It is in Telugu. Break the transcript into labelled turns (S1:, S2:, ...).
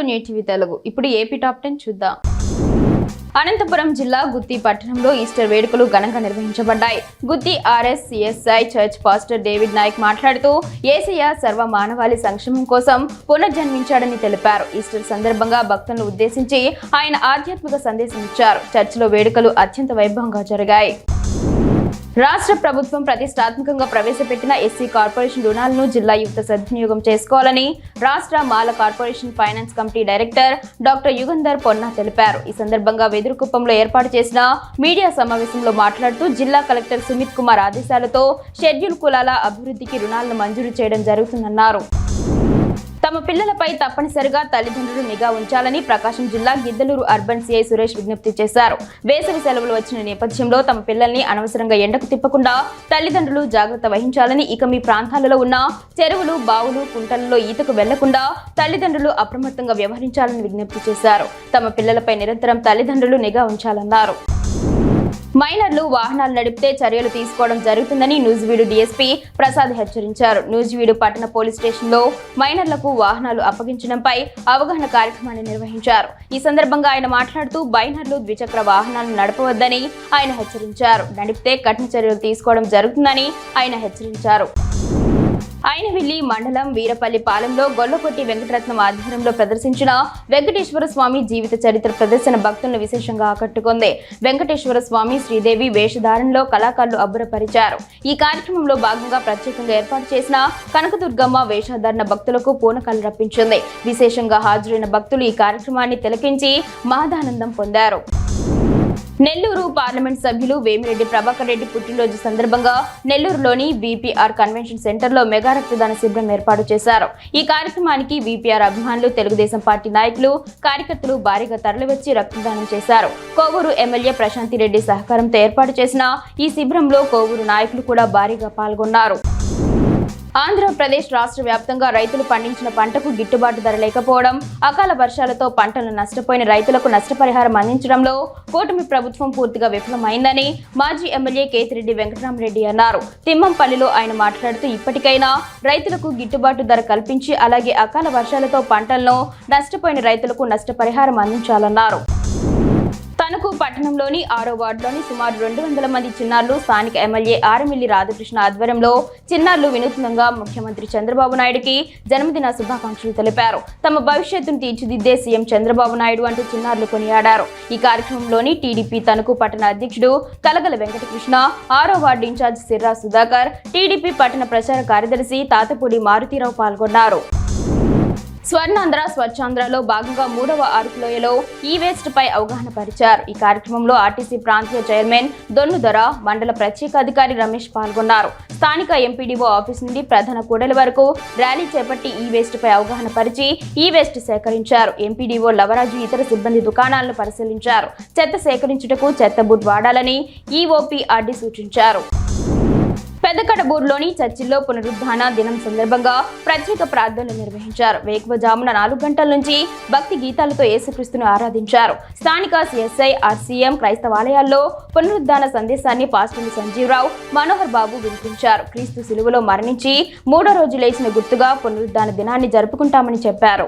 S1: News TV Telugu. ఇప్పుడు ఏపీ టాప్ 10 చూద్దాం. అనంతపురం జిల్లా గుత్తి పట్టణంలో ఈస్టర్ వేడుకలు ఘనంగా నిర్వహించబడ్డాయి. గుత్తి ఆర్ఎస్సిఎస్ఐ చర్చ్ పాస్టర్ డేవిడ్ నాయక్ మాట్లాడుతూ యేసయ్య సర్వ మానవాళి సంక్షేమం కోసం పునర్జన్మించాడని తెలిపారు. ఈస్టర్ సందర్భంగా భక్తులను ఉద్దేశించి ఆయన ఆధ్యాత్మిక సందేశం ఇచ్చారు. చర్చిలో వేడుకలు అత్యంత వైభవంగా జరిగాయి. రాష్ట్ర ప్రభుత్వం ప్రతిష్టాత్మకంగా ప్రవేశపెట్టిన ఎస్సీ కార్పొరేషన్ రుణాలను జిల్లా యువత సద్వినియోగం చేసుకోవాలని రాష్ట్ర Mala corporation finance committee director doctor Yugandhar Ponna తెలిపారు. ఈ సందర్భంగా వెదురుకుప్పంలో ఏర్పాటు చేసిన మీడియా సమావేశంలో మాట్లాడుతూ జిల్లా కలెక్టర్ సుమిత్ కుమార్ ఆదేశాలతో షెడ్యూల్ కులాల అభివృద్ధికి రుణాలను మంజూరు చేయడం జరుగుతుందన్నారు. తమ పిల్లలపై తప్పనిసరిగా తల్లిదండ్రులు నిఘా ఉంచాలని ప్రకాశం జిల్లా గిద్దలూరు అర్బన్ సిఐ సురేష్ విజ్ఞప్తి చేశారు. వేసవి సెలవులు వచ్చిన నేపథ్యంలో తమ పిల్లల్ని అనవసరంగా ఎండకు తిప్పకుండా తల్లిదండ్రులు జాగ్రత్త వహించాలని, ఇక మీ ప్రాంతాలలో ఉన్న చెరువులు, బావులు, కుంటలలో ఈతకు వెళ్లకుండా తల్లిదండ్రులు అప్రమత్తంగా వ్యవహరించాలని విజ్ఞప్తి చేశారు. తమ పిల్లలపై నిరంతరం తల్లిదండ్రులు నిఘా ఉంచాలన్నారు. మైనర్లు వాహనాలు నడిపితే చర్యలు తీసుకోవడం జరుగుతుందని నూజివీడు డీఎస్పీ ప్రసాద్ హెచ్చరించారు. నూజివీడు పట్టణ పోలీస్ స్టేషన్లో మైనర్లకు వాహనాలు అప్పగించడంపై అవగాహన కార్యక్రమాన్ని నిర్వహించారు. ఈ సందర్భంగా ఆయన మాట్లాడుతూ మైనర్లు ద్విచక్ర వాహనాలను నడపవద్దని ఆయన హెచ్చరించారు. నడిపితే కఠిన చర్యలు తీసుకోవడం జరుగుతుందని ఆయన హెచ్చరించారు. ఐనవిల్లి మండలం వీరపల్లి పాలెంలో గొల్లకొట్టి వెంకటరత్నం ఆధ్వర్యంలో ప్రదర్శించిన వెంకటేశ్వర స్వామి జీవిత చరిత్ర ప్రదర్శన భక్తులను విశేషంగా ఆకట్టుకుంది. వెంకటేశ్వర స్వామి, శ్రీదేవి వేషధారణలో కళాకారులు అబ్బురపరిచారు. ఈ కార్యక్రమంలో భాగంగా ప్రత్యేకంగా ఏర్పాటు చేసిన కనకదుర్గమ్మ వేషధారణ భక్తులకు పూనకాలు రప్పించింది. విశేషంగా హాజరైన భక్తులు ఈ కార్యక్రమాన్ని తిలకించి మహదానందం పొందారు. నెల్లూరు పార్లమెంట్ సభ్యులు వేమిరెడ్డి ప్రభాకర్ రెడ్డి పుట్టినరోజు సందర్భంగా నెల్లూరులోని విపిఆర్ కన్వెన్షన్ సెంటర్లో మెగా రక్తదాన శిబిరం ఏర్పాటు చేశారు. ఈ కార్యక్రమానికి విపిఆర్ అభిమానులు, తెలుగుదేశం పార్టీ నాయకులు, కార్యకర్తలు భారీగా తరలివచ్చి రక్తదానం చేశారు. కోవూరు ఎమ్మెల్యే ప్రశాంతి రెడ్డి సహకారంతో ఏర్పాటు చేసిన ఈ శిబిరంలో కోవూరు నాయకులు కూడా భారీగా పాల్గొన్నారు. ఆంధ్రప్రదేశ్ రాష్ట్ర వ్యాప్తంగా రైతులు పండించిన పంటకు గిట్టుబాటు ధర లేకపోవడం, అకాల వర్షాలతో పంటలు నష్టపోయిన రైతులకు నష్టపరిహారం అందించడంలో కూటమి ప్రభుత్వం పూర్తిగా విఫలమైందని మాజీ ఎమ్మెల్యే కేతిరెడ్డి వెంకటరామరెడ్డి అన్నారు. తిమ్మంపల్లిలో ఆయన మాట్లాడుతూ ఇప్పటికైనా రైతులకు గిట్టుబాటు ధర కల్పించి అలాగే అకాల వర్షాలతో పంటలను నష్టపోయిన రైతులకు నష్టపరిహారం అందించాలన్నారు. తణుకు పట్టణంలోని 6వ వార్డులోని సుమారు 200 మంది చిన్నారులు స్థానిక ఎమ్మెల్యే ఆరమిల్లి రాధాకృష్ణ ఆధ్వర్యంలో చిన్నారులు వినూత్నంగా ముఖ్యమంత్రి చంద్రబాబు నాయుడుకి జన్మదిన శుభాకాంక్షలు తెలిపారు. తమ భవిష్యత్తును తీర్చిదిద్దే సీఎం చంద్రబాబు నాయుడు అంటూ చిన్నారులు కొనియాడారు. ఈ కార్యక్రమంలోని టీడీపీ తణుకు పట్టణ అధ్యక్షుడు కలగల వెంకటకృష్ణ, 6వ వార్డు ఇన్ఛార్జ్ సిర్రా సుధాకర్, టీడీపీ పట్టణ ప్రచార కార్యదర్శి తాతపూడి మారుతీరావు పాల్గొన్నారు. స్వర్ణాంధ్ర స్వచ్ఛాంధ్రలో భాగంగా 3వ ఆర్కులోయలో ఈ వేస్ట్ పై అవగాహన పరిచారు. ఈ కార్యక్రమంలో ఆర్టీసీ ప్రాంతీయ చైర్మన్ దొన్నుదొర, మండల ప్రత్యేక అధికారి రమేష్ పాల్గొన్నారు. స్థానిక ఎంపీడీఓ ఆఫీస్ నుండి ప్రధాన కూడలి వరకు ర్యాలీ చేపట్టి ఈ వేస్ట్ పై అవగాహన పరిచి ఈ వేస్ట్ సేకరించారు. ఎంపీడీఓ లవరాజు ఇతర సిబ్బంది దుకాణాలను పరిశీలించారు. చెత్త సేకరించుటకు చెత్త బుట్ వాడాలని ఈఓపీఆర్డీ సూచించారు. పెద్దకడబూరులోని చర్చిల్లో పునరుద్ధాన దినం సందర్భంగా ప్రత్యేక ప్రార్థనలు నిర్వహించారు. వేకువజామున 4 గంటల నుంచి భక్తి గీతాలతో యేసుక్రీస్తును ఆరాధించారు. స్థానిక సిఎస్ఐ, ఆర్సీఎం క్రైస్తవాలయాల్లో పునరుద్ధాన సందేశాన్ని పాస్టర్లు సంజీవరావు, మనోహర్ బాబు వినిపించారు. క్రీస్తు సిలువలో మరణించి 3వ రోజు లేచిన గుర్తుగా పునరుద్ధాన దినాన్ని జరుపుకుంటామని చెప్పారు.